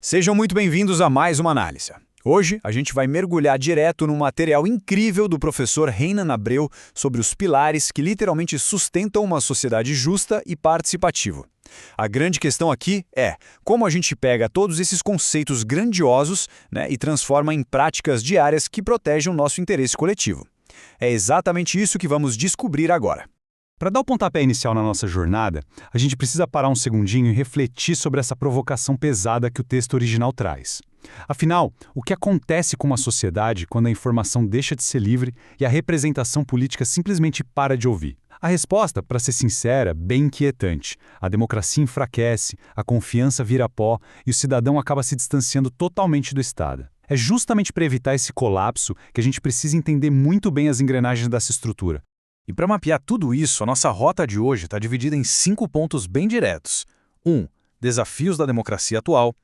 Sejam muito bem-vindos a mais uma análise. Hoje, a gente vai mergulhar direto num material incrível do professor Reynan Abreu sobre os pilares que literalmente sustentam uma sociedade justa e participativa. A grande questão aqui é como a gente pega todos esses conceitos grandiosos, e transforma em práticas diárias que protegem o nosso interesse coletivo. É exatamente isso que vamos descobrir agora. Para dar o pontapé inicial na nossa jornada, a gente precisa parar um segundinho e refletir sobre essa provocação pesada que o texto original traz. Afinal, o que acontece com uma sociedade quando a informação deixa de ser livre e a representação política simplesmente para de ouvir? A resposta, para ser sincera, bem inquietante. A democracia enfraquece, a confiança vira pó e o cidadão acaba se distanciando totalmente do Estado. É justamente para evitar esse colapso que a gente precisa entender muito bem as engrenagens dessa estrutura. E para mapear tudo isso, a nossa rota de hoje está dividida em 5 pontos bem diretos. 1. Desafios da democracia atual.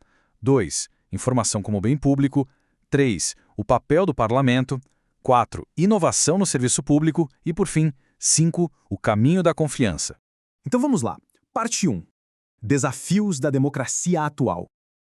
2. Informação como bem público. 3. O papel do parlamento. 4. Inovação no serviço público. E, por fim, 5. O caminho da confiança. Então vamos lá. Parte 1. Desafios da democracia atual.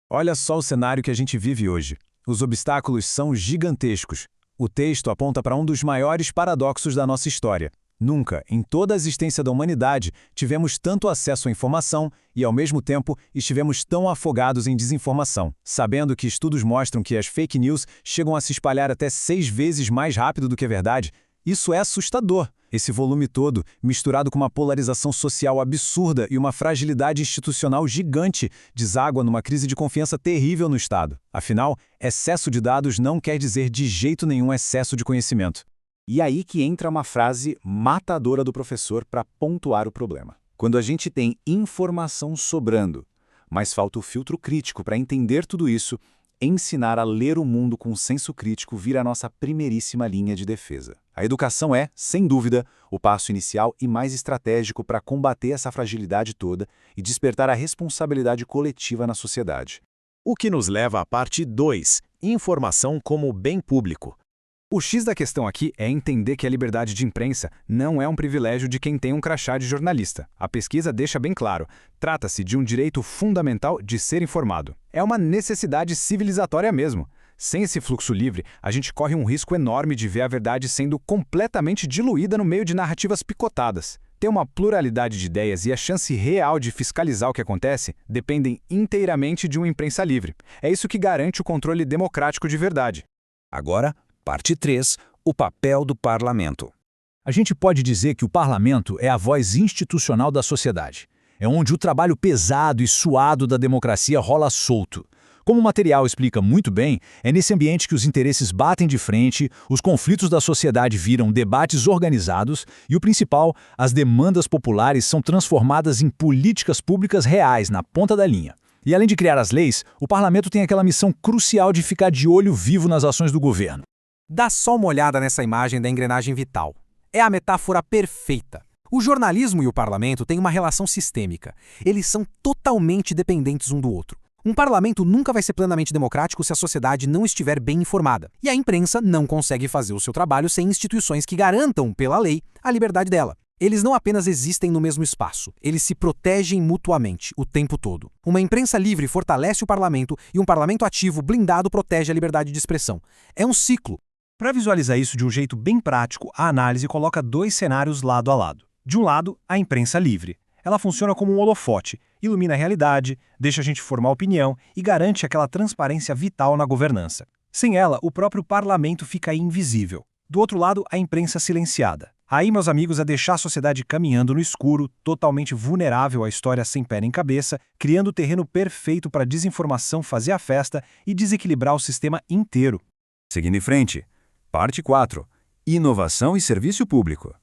Olha só o cenário que a gente vive hoje. Os obstáculos são gigantescos. O texto aponta para um dos maiores paradoxos da nossa história. Nunca, em toda a existência da humanidade, tivemos tanto acesso à informação e, ao mesmo tempo, estivemos tão afogados em desinformação, sabendo que estudos mostram que as fake news chegam a se espalhar até 6 vezes mais rápido do que a verdade. Isso é assustador. Esse volume todo, misturado com uma polarização social absurda e uma fragilidade institucional gigante, deságua numa crise de confiança terrível no Estado. Afinal, excesso de dados não quer dizer de jeito nenhum excesso de conhecimento. E aí que entra uma frase matadora do professor para pontuar o problema. Quando a gente tem informação sobrando, mas falta o filtro crítico para entender tudo isso, ensinar a ler o mundo com senso crítico vira a nossa primeiríssima linha de defesa. A educação é, sem dúvida, o passo inicial e mais estratégico para combater essa fragilidade toda e despertar a responsabilidade coletiva na sociedade. O que nos leva à parte 2, informação como bem público. O X da questão aqui é entender que a liberdade de imprensa não é um privilégio de quem tem um crachá de jornalista. A pesquisa deixa bem claro, trata-se de um direito fundamental de ser informado. É uma necessidade civilizatória mesmo. Sem esse fluxo livre, a gente corre um risco enorme de ver a verdade sendo completamente diluída no meio de narrativas picotadas. Ter uma pluralidade de ideias e a chance real de fiscalizar o que acontece dependem inteiramente de uma imprensa livre. É isso que garante o controle democrático de verdade. Agora, parte 3, o papel do parlamento. A gente pode dizer que o parlamento é a voz institucional da sociedade. É onde o trabalho pesado e suado da democracia rola solto. Como o material explica muito bem, é nesse ambiente que os interesses batem de frente, os conflitos da sociedade viram debates organizados e, o principal, as demandas populares são transformadas em políticas públicas reais na ponta da linha. E além de criar as leis, o parlamento tem aquela missão crucial de ficar de olho vivo nas ações do governo. Dá só uma olhada nessa imagem da engrenagem vital. É a metáfora perfeita. O jornalismo e o parlamento têm uma relação sistêmica. Eles são totalmente dependentes um do outro. Um parlamento nunca vai ser plenamente democrático se a sociedade não estiver bem informada. E a imprensa não consegue fazer o seu trabalho sem instituições que garantam, pela lei, a liberdade dela. Eles não apenas existem no mesmo espaço, eles se protegem mutuamente, o tempo todo. Uma imprensa livre fortalece o parlamento e um parlamento ativo, blindado, protege a liberdade de expressão. É um ciclo. Para visualizar isso de um jeito bem prático, a análise coloca 2 cenários lado a lado. De um lado, a imprensa livre. Ela funciona como um holofote, ilumina a realidade, deixa a gente formar opinião e garante aquela transparência vital na governança. Sem ela, o próprio parlamento fica invisível. Do outro lado, a imprensa silenciada. Aí, meus amigos, é deixar a sociedade caminhando no escuro, totalmente vulnerável à história sem pé nem cabeça, criando o terreno perfeito para a desinformação fazer a festa e desequilibrar o sistema inteiro. Seguindo em frente, parte 4, inovação e serviço público.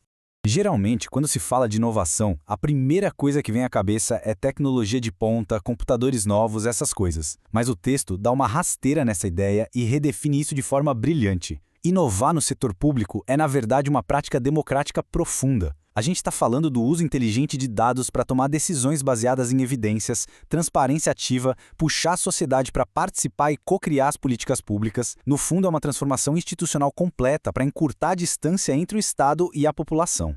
Geralmente, quando se fala de inovação, a primeira coisa que vem à cabeça é tecnologia de ponta, computadores novos, essas coisas. Mas o texto dá uma rasteira nessa ideia e redefine isso de forma brilhante. Inovar no setor público é, na verdade, uma prática democrática profunda. A gente está falando do uso inteligente de dados para tomar decisões baseadas em evidências, transparência ativa, puxar a sociedade para participar e co-criar as políticas públicas. No fundo, é uma transformação institucional completa para encurtar a distância entre o Estado e a população.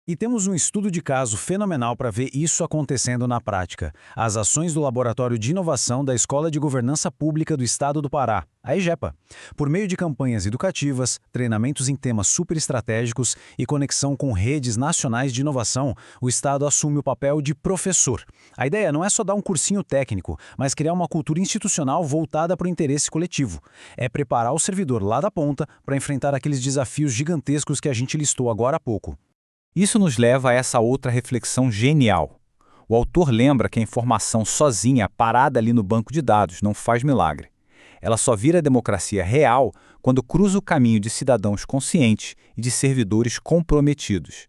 E temos um estudo de caso fenomenal para ver isso acontecendo na prática. As ações do Laboratório de Inovação da Escola de Governança Pública do Estado do Pará, a EGEPA. Por meio de campanhas educativas, treinamentos em temas superestratégicos e conexão com redes nacionais de inovação, o Estado assume o papel de professor. A ideia não é só dar um cursinho técnico, mas criar uma cultura institucional voltada para o interesse coletivo. É preparar o servidor lá da ponta para enfrentar aqueles desafios gigantescos que a gente listou agora há pouco. Isso nos leva a essa outra reflexão genial. O autor lembra que a informação sozinha, parada ali no banco de dados, não faz milagre. Ela só vira democracia real quando cruza o caminho de cidadãos conscientes e de servidores comprometidos.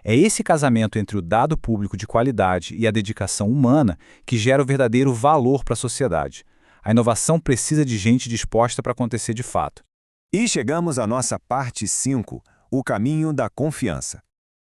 É esse casamento entre o dado público de qualidade e a dedicação humana que gera o verdadeiro valor para a sociedade. A inovação precisa de gente disposta para acontecer de fato. E chegamos à nossa parte 5, o caminho da confiança.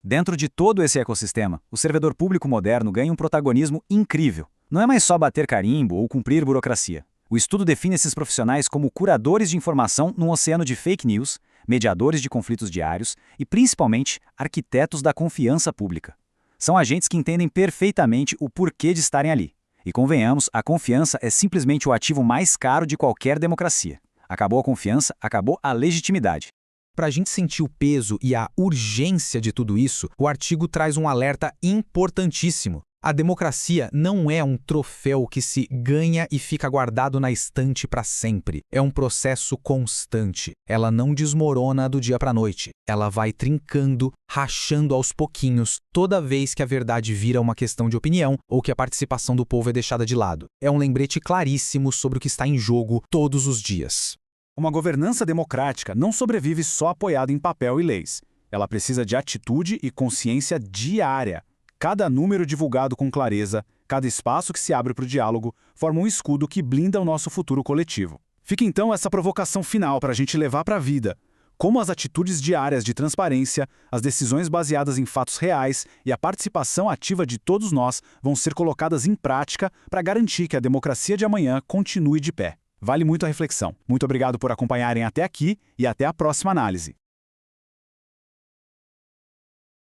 Dentro de todo esse ecossistema, o servidor público moderno ganha um protagonismo incrível. Não é mais só bater carimbo ou cumprir burocracia. O estudo define esses profissionais como curadores de informação num oceano de fake news, mediadores de conflitos diários e, principalmente, arquitetos da confiança pública. São agentes que entendem perfeitamente o porquê de estarem ali. E convenhamos, a confiança é simplesmente o ativo mais caro de qualquer democracia. Acabou a confiança, acabou a legitimidade. Para a gente sentir o peso e a urgência de tudo isso, o artigo traz um alerta importantíssimo. A democracia não é um troféu que se ganha e fica guardado na estante para sempre. É um processo constante. Ela não desmorona do dia para a noite. Ela vai trincando, rachando aos pouquinhos, toda vez que a verdade vira uma questão de opinião ou que a participação do povo é deixada de lado. É um lembrete claríssimo sobre o que está em jogo todos os dias. Uma governança democrática não sobrevive só apoiada em papel e leis. Ela precisa de atitude e consciência diária. Cada número divulgado com clareza, cada espaço que se abre para o diálogo, forma um escudo que blinda o nosso futuro coletivo. Fica então essa provocação final para a gente levar para a vida. Como as atitudes diárias de transparência, as decisões baseadas em fatos reais e a participação ativa de todos nós vão ser colocadas em prática para garantir que a democracia de amanhã continue de pé. Vale muito a reflexão. Muito obrigado por acompanharem até aqui e até a próxima análise.